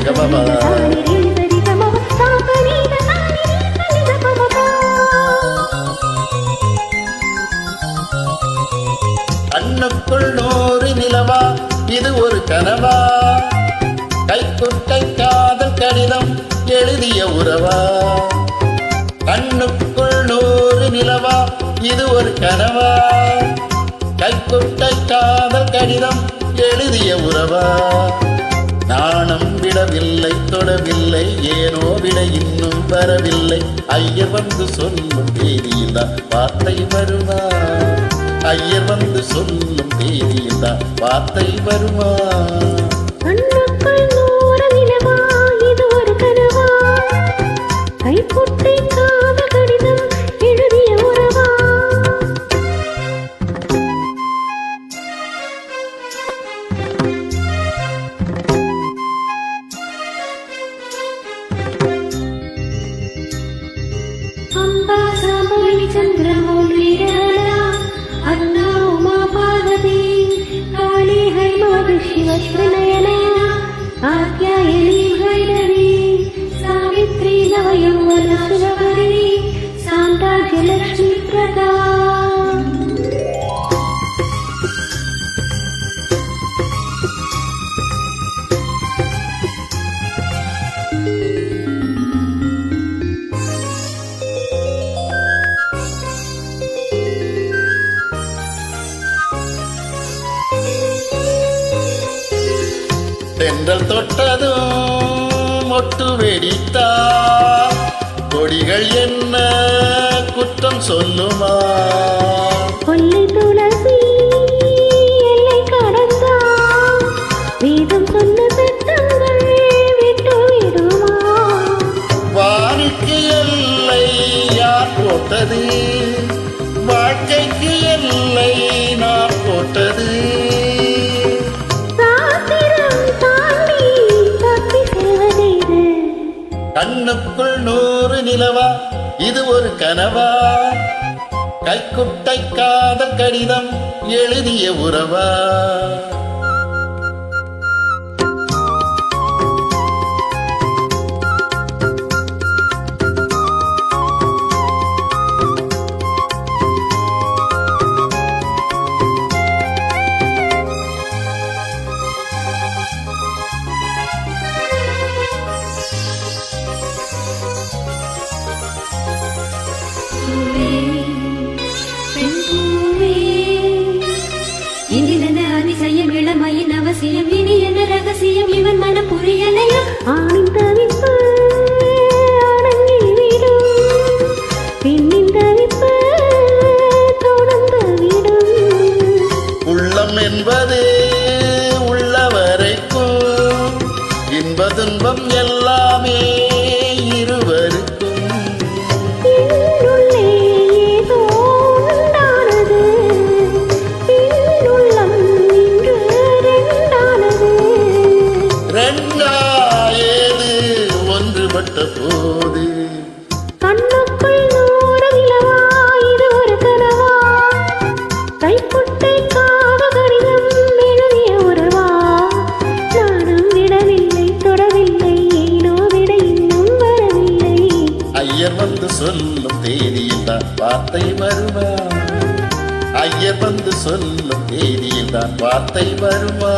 கமபா கண்ணுக்குள் 100 நிலவா இது ஒரு கனவா கைக்குட்டை காதல் கடிதம் எழுதிய உறவா கண்ணுக்குள் 100 நிலவா இது ஒரு கனவா கைக்குட்டை காதல் கடிதம் எழுதிய உறவா நாணம் விடவில்லை தொடவில்லை ஏனோ விட இன்னும் வரவில்லை ஐயர் வந்து சொல்லும் தேதியில் தான் வார்த்தை வருமா ஐயர் வந்து சொல்லும் தேதியில் தான் வார்த்தை வருமா सावित्री नवयौवन सुरवरी साम्राज्यलक्ष्मी प्रदा தென்றல் தொட்டதும் மொட்டு வெடித்தார் கொடிகள் என்ன குற்றம் சொல்லுமா கொல்லி துளசி எல்லை கடந்தார் வேதம் சொன்ன சட்டங்கள் விட்டு விடுமா வானுக்கு எல்லை யார் போட்டது வாழ்க்கைக்கு எல்லை நான் போட்டது கண்ணுக்குள் 100 நிலவா இது ஒரு கனவா கைக்குட்டை காதல் கடிதம் எழுதிய உறவா அதிசயம் இளமையின் அவசியம் இனி என்ன ரகசியம் இவன் மனம் புரியலையா ஆணின் தவிப்பு அடங்கிவிடும் பெண்ணின் தவிப்பு தொடர்ந்துவிடும் உள்ளம் என்பது உள்ளவரைக்கும் இன்ப துன்பம் எல்லாமே இருவருக்கும் போது கண்ணுக்குள் 100 நிலவா இது ஒரு கனவா கைக்குட்டை காதல் கடிதம் எழுதிய உறவா நானும் விடவில்லை தொடவில்லை ஏனோ விட இன்னும் வரவில்லை ஐயர் வந்து சொல்லும் தேதியில் தான் வார்த்தை வருமா ஐயர் வந்து சொல்லும் தேதியில் தான் வார்த்தை வருமா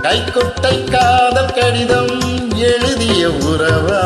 கைக்குட்டை காதல் கடிதம் எழுதிய உறவா